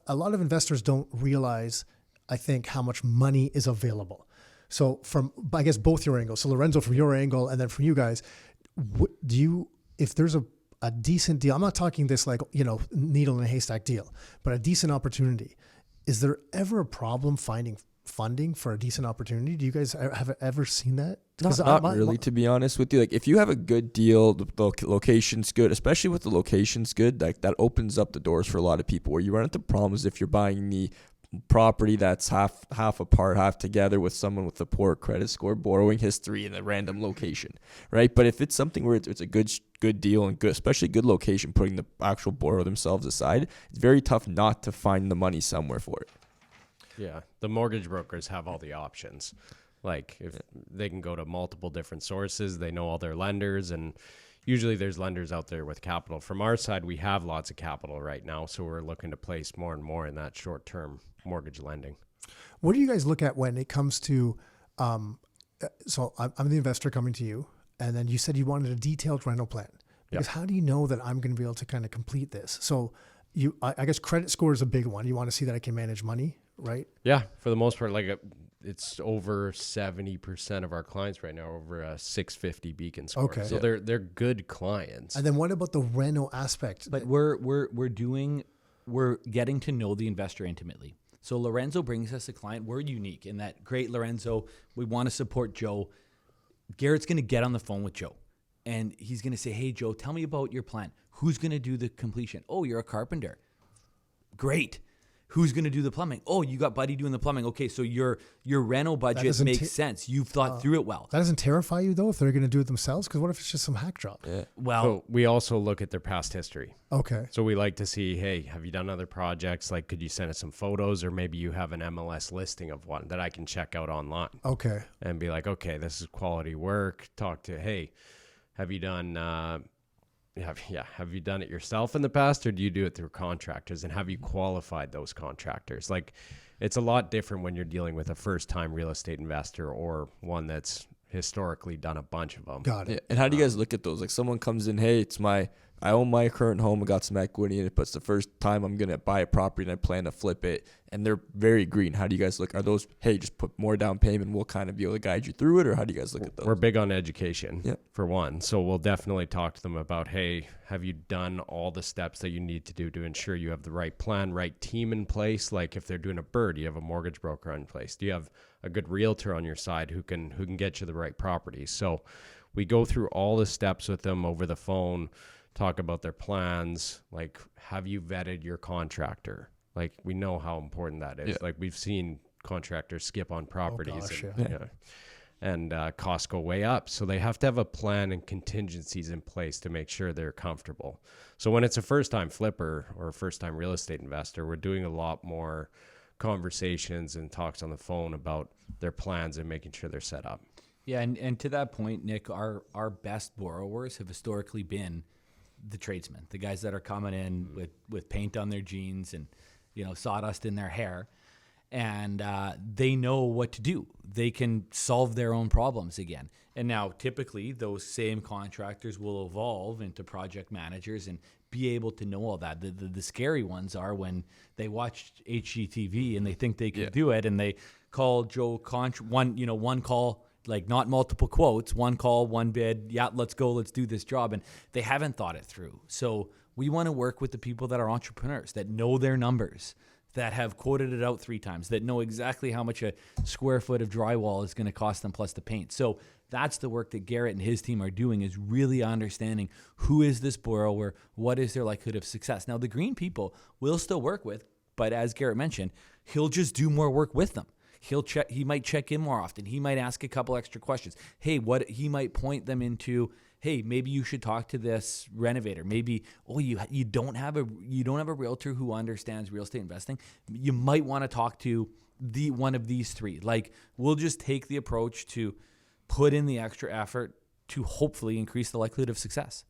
a lot of investors don't realize, I think, how much money is available. So from, I guess, both your angles. So Lorenzo, from your angle, and then from you guys, if there's a decent deal, I'm not talking this like, needle in a haystack deal, but a decent opportunity, is there ever a problem finding funding for a decent opportunity? Do you guys have ever seen that? Not really, to be honest with you. Like, if you have a good deal, the location's good, especially with the location's good, like that opens up the doors for a lot of people. Where you run into problems if you're buying the property that's half apart, half together, with someone with a poor credit score, borrowing history, in a random location, right? But if it's something where it's a good deal and good, especially good location, putting the actual borrower themselves aside, it's very tough not to find the money somewhere for it. Yeah, the mortgage brokers have all the options. Like, if they can go to multiple different sources, they know all their lenders, and usually there's lenders out there with capital. From our side, we have lots of capital right now, so we're looking to place more and more in that short-term mortgage lending. What do you guys look at when it comes to, so I'm the investor coming to you, and then you said you wanted a detailed rental plan. Because how do you know that I'm going to be able to kind of complete this? So I guess credit score is a big one. You want to see that I can manage money, right? Yeah, for the most part, it's over 70% of our clients right now are over a 650 Beacon score. Okay. So they're good clients. And then what about the reno aspect? But we're getting to know the investor intimately. So Lorenzo brings us a client. We're unique in that. Great, Lorenzo. We want to support Joe. Garrett's going to get on the phone with Joe, and he's going to say, "Hey, Joe, tell me about your plan. Who's going to do the completion? Oh, you're a carpenter. Great. Who's going to do the plumbing? Oh, you got Buddy doing the plumbing. Okay, so your reno budget makes sense. You've thought through it well." That doesn't terrify you, though, if they're going to do it themselves? Because what if it's just some hack job? Yeah. Well, So we also look at their past history. Okay. So we like to see, hey, have you done other projects? Like, could you send us some photos, or maybe you have an MLS listing of one that I can check out online Okay. and be like, okay, this is quality work. Talk to, hey, have you done, have you done it yourself in the past, or do you do it through contractors? And have you qualified those contractors? Like, it's a lot different when you're dealing with a first-time real estate investor or one that's historically done a bunch of them. Got it. Yeah. And how do you guys look at those? Like, someone comes in, hey, I own my current home, I got some equity in it, but it's the first time I'm going to buy a property and I plan to flip it, and they're very green. How do you guys look? Are those, hey, just put more down payment, we'll kind of be able to guide you through it, or how do you guys look at those? We're big on education, for one. So we'll definitely talk to them about, hey, have you done all the steps that you need to do to ensure you have the right plan, right team in place? Like, if they're doing a BRRRR, do you have a mortgage broker in place? Do you have a good realtor on your side who can get you the right property? So we go through all the steps with them over the phone, talk about their plans. Like, have you vetted your contractor? Like, we know how important that is. Yeah. Like, we've seen contractors skip on properties, gosh, and costs go way up. So they have to have a plan and contingencies in place to make sure they're comfortable. So when it's a first-time flipper or a first-time real estate investor, we're doing a lot more conversations and talks on the phone about their plans and making sure they're set up. yeah, and to that point, Nick, our best borrowers have historically been the tradesmen, the guys that are coming in with paint on their jeans and, sawdust in their hair, and they know what to do. They can solve their own problems again. And now typically those same contractors will evolve into project managers and be able to know all that. The scary ones are when they watch HGTV and they think they can do it, and they call Joe one call, like not multiple quotes, one call, one bid. Yeah, let's go. Let's do this job. And they haven't thought it through. So we want to work with the people that are entrepreneurs, that know their numbers, that have quoted it out 3 times, that know exactly how much a square foot of drywall is going to cost them plus the paint. So that's the work that Garrett and his team are doing, is really understanding who is this borrower, what is their likelihood of success. Now, the green people we'll still work with, but as Garrett mentioned, he'll just do more work with them. He might check in more often. He might ask a couple extra questions. He might point them into, hey, maybe you should talk to this renovator. Maybe, you don't have a realtor who understands real estate investing. You might want to talk to one of these 3. Like, we'll just take the approach to put in the extra effort to hopefully increase the likelihood of success.